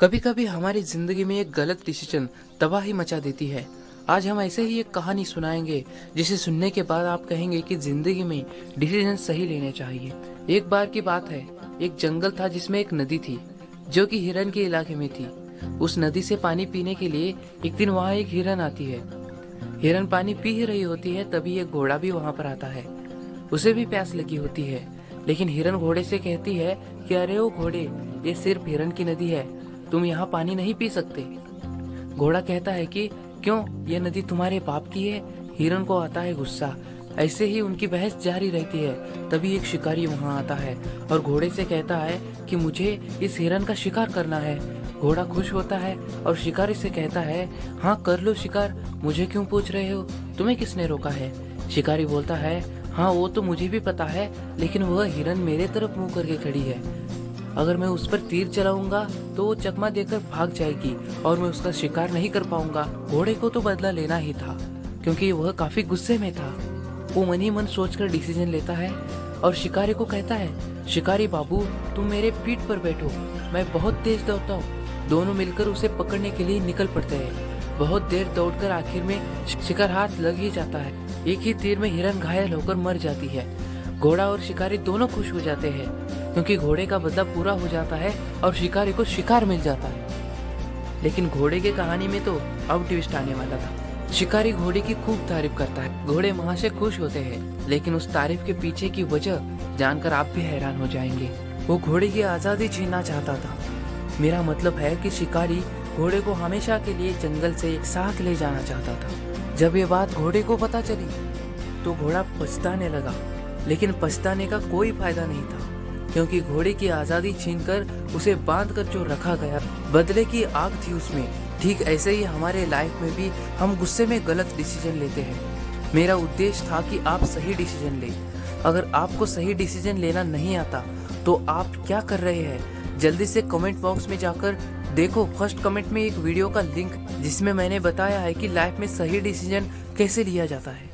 कभी कभी हमारी जिंदगी में एक गलत डिसीजन तबाही मचा देती है। आज हम ऐसे ही एक कहानी सुनाएंगे जिसे सुनने के बाद आप कहेंगे कि जिंदगी में डिसीजन सही लेने चाहिए। एक बार की बात है, एक जंगल था जिसमें एक नदी थी जो कि हिरन के इलाके में थी। उस नदी से पानी पीने के लिए एक दिन वहाँ एक हिरन आती है। हिरन पानी पी ही रही होती है, तभी एक घोड़ा भी वहाँ पर आता है। उसे भी प्यास लगी होती है, लेकिन हिरन घोड़े से कहती है कि अरे ओ घोड़े, ये सिर्फ हिरन की नदी है, तुम यहाँ पानी नहीं पी सकते। घोड़ा कहता है कि क्यों, ये नदी तुम्हारे बाप की है। हिरन को आता है गुस्सा। ऐसे ही उनकी बहस जारी रहती है। तभी एक शिकारी वहाँ आता है और घोड़े से कहता है कि मुझे इस हिरन का शिकार करना है। घोड़ा खुश होता है और शिकारी से कहता है, हाँ कर लो शिकार, मुझे क्यों पूछ रहे हो, तुम्हें किसने रोका है। शिकारी बोलता है, हाँ वो तो मुझे भी पता है, लेकिन वह हिरन मेरे तरफ मुंह करके खड़ी है। अगर मैं उस पर तीर चलाऊंगा तो वो चकमा देकर भाग जाएगी और मैं उसका शिकार नहीं कर पाऊंगा। घोड़े को तो बदला लेना ही था क्योंकि वह काफी गुस्से में था। वो मन ही मन सोचकर डिसीजन लेता है और शिकारी को कहता है, शिकारी बाबू तुम मेरे पीठ पर बैठो, मैं बहुत तेज दौड़ता हूँ। दोनों मिलकर उसे पकड़ने के लिए निकल पड़ते हैं। बहुत देर दौड़कर आखिर में शिकार हाथ लग ही जाता है। एक ही तीर में हिरन घायल होकर मर जाती है। घोड़ा और शिकारी दोनों खुश हो जाते हैं क्योंकि घोड़े का बदला पूरा हो जाता है और शिकारी को शिकार मिल जाता है। लेकिन घोड़े की कहानी में तो अब ट्विस्ट आने वाला था। शिकारी घोड़े की खूब तारीफ करता है। घोड़े वहाँ से खुश होते हैं, लेकिन उस तारीफ के पीछे की वजह जानकर आप भी हैरान हो जाएंगे। वो घोड़े की आजादी छीनना चाहता था। मेरा मतलब है कि शिकारी घोड़े को हमेशा के लिए जंगल से एक साथ ले जाना चाहता था। जब ये बात घोड़े को पता चली तो घोड़ा पछताने लगा, लेकिन पछताने का कोई फायदा नहीं था क्योंकि घोड़े की आजादी छीनकर उसे बांधकर जो रखा गया, बदले की आग थी उसमें। ठीक ऐसे ही हमारे लाइफ में भी हम गुस्से में गलत डिसीजन लेते हैं। मेरा उद्देश्य था कि आप सही डिसीजन लें। अगर आपको सही डिसीजन लेना नहीं आता तो आप क्या कर रहे हैं, जल्दी से कमेंट बॉक्स में जाकर देखो। फर्स्ट कमेंट में एक वीडियो का लिंक जिसमें मैंने बताया है कि लाइफ में सही डिसीजन कैसे लिया जाता है।